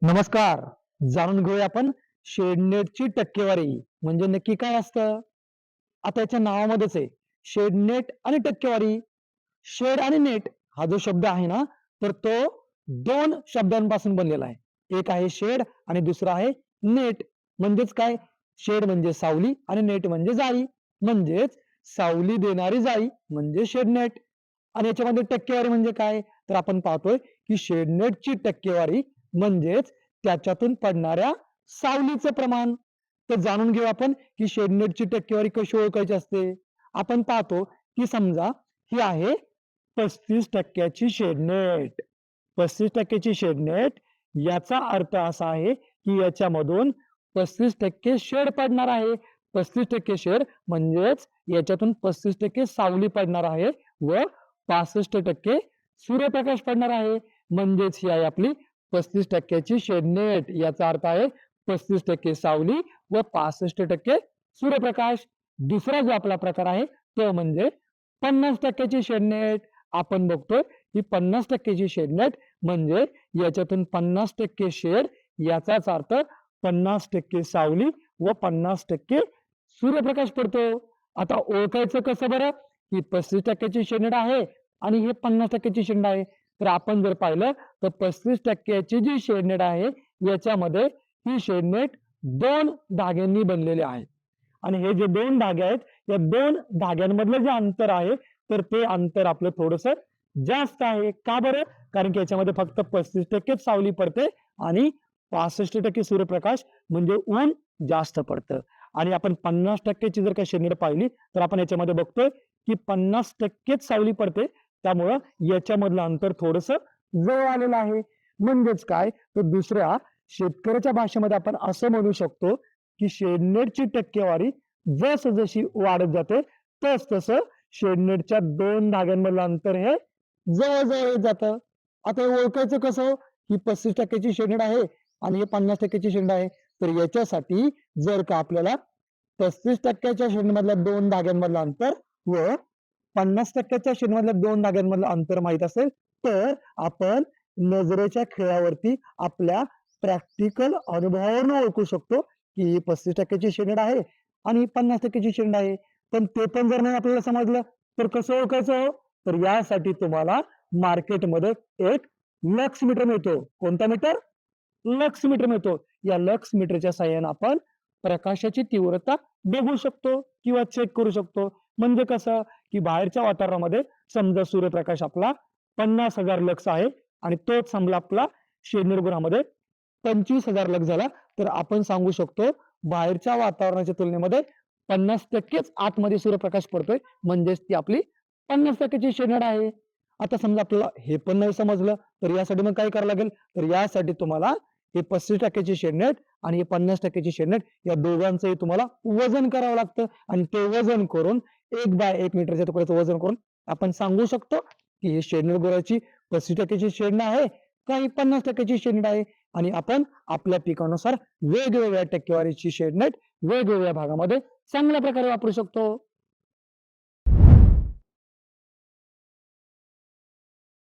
नमस्कार. जाणून घेऊया आपण शेडनेटची टक्केवारी म्हणजे नक्की काय असतं? आता याच्या नावामध्येच आहे. शेडनेट आणि टक्केवारी. शेड आणि नेट हा जो शब्द आहे ना, तर तो 2 शब्दांपासून बनलेला आहे. एक आहे शेड आणि दुसरा आहे नेट. म्हणजेच काय? शेड म्हणजे सावली आणि नेट म्हणजे जाळी. म्हणजेच सावली देणारी जाळी म्हणजे शेडनेट. आणि याच्यामध्ये टक्केवारी म्हणजे काय? तर आपण पाहतोय, की शेडनेटची टक्केवारी म्हणजेच त्याच्यातून पडणाऱ्या सावलीचं प्रमाण. तर जाणून घेऊ आपण, की शेडनेटची टक्केवारी कशी ओळखायची असते. आपण पाहतो, की समजा ही आहे 35% शेडनेट. 35% शेडनेट याचा अर्थ असा आहे, की याच्यामधून 35% शेड पडणार आहे. 35% शेड म्हणजेच याच्यातून 35% सावली पडणार आहे व 65% सूर्यप्रकाश पडणार आहे. म्हणजेच ही आहे आपली 35% शेडनेट. याचा अर्थ आहे 35% सावली व 65% सूर्यप्रकाश. दुसरा जो आपला प्रकार आहे तो म्हणजे 50% शेडनेट. आपण बघतोय ही 50% ची शेडनेट म्हणजे याच्यातून 50% शेड याचाच अर्थ 50% सावली व 50% सूर्यप्रकाश पडतो. आता ओळखायचं कसं बरं? ही 35% ची शेडनेट आहे आणि हे 50% ची शेडनेट आहे. तर आपण जर पाहिलं तर 35% ची जी शेडनेट आहे याच्यामध्ये ही शेडनेट 2 धाग्यांनी बनलेली आहे. आणि हे जे 2 धागे आहेत, या 2 धाग्यांमधलं जे अंतर आहे, तर ते अंतर आपलं थोडंसं जास्त आहे. का बरं? कारण की याच्यामध्ये फक्त 35% च सावली पडते आणि 65% सूर्यप्रकाश म्हणजे ऊन जास्त पडतं. आणि आपण 50% ची जर का शेडनेट पाहिली, तर आपण याच्यामध्ये बघतोय की 50% च सावली पडते. त्यामुळं याच्यामधलं अंतर थोडंसं जवळ आलेलं आहे. म्हणजेच काय? तर दुसऱ्या शेतकऱ्याच्या भाषेमध्ये आपण असं म्हणू शकतो, की शेडनेटची टक्केवारी जसजशी वाढत जाते, तसं शेडनेटच्या 2 धाग्यांमधलं अंतर हे जवळ-जवळ येत जातं. आता हे ओळखायचं कसं? ही 35% ची शेडनेट आहे आणि हे 50% ची शेडनेट आहे. तर याच्यासाठी जर का आपल्याला 35% च्या शेडनेटमधल्या 2 धाग्यांमधलं अंतर व 50% शेडनेटमधल्या 2 धाग्यांमधलं अंतर माहीत असेल, तर आपण नजरेच्या खेळावरती आपल्या प्रॅक्टिकल अनुभवावरून ओळखू शकतो, की ही 35% ची शेडनेट आहे आणि ही 50% ची शेडनेट आहे. पण ते पण जर नाही आपल्याला समजलं, तर कसं ओळखायचं हो? तर यासाठी तुम्हाला मार्केटमध्ये एक लक्स मीटर मिळतो. कोणता मीटर? लक्स मीटर मिळतो. या लक्स मीटरच्या साहाय्याने आपण प्रकाशाची तीव्रता बघू शकतो किंवा चेक करू शकतो. म्हणजे कसं, की बाहेरच्या वातावरणामध्ये समजा सूर्यप्रकाश आपला 50,000 लक्स आहे आणि तोच समजा आपला शेडनेटगृहामध्ये 25,000 लक्स झाला, तर आपण सांगू शकतो बाहेरच्या वातावरणाच्या तुलनेमध्ये 50%च आतमध्ये सूर्यप्रकाश पडतोय, म्हणजेच ती आपली 50% ची शेडनेट आहे. आता समजा आपल्याला हे पण नाही समजलं, तर यासाठी मग काय करावं लागेल? तर यासाठी तुम्हाला हे 35% ची शेडनेट आणि हे 50% ची शेडनेट या दोघांचंही तुम्हाला वजन करावं लागतं आणि ते वजन करून 1 बाय 1 मीटरच्या तुकड्याचं वजन करून आपण सांगू शकतो, की ही शेडनेट गुराची 35% ची शेडनेट आहे का ही 50% ची शेडनेट आहे आणि आपण आपल्या पिकानुसार वेगवेगळ्या टक्केवारीची शेडनेट वेगवेगळ्या भागामध्ये चांगल्या प्रकारे वापरू शकतो.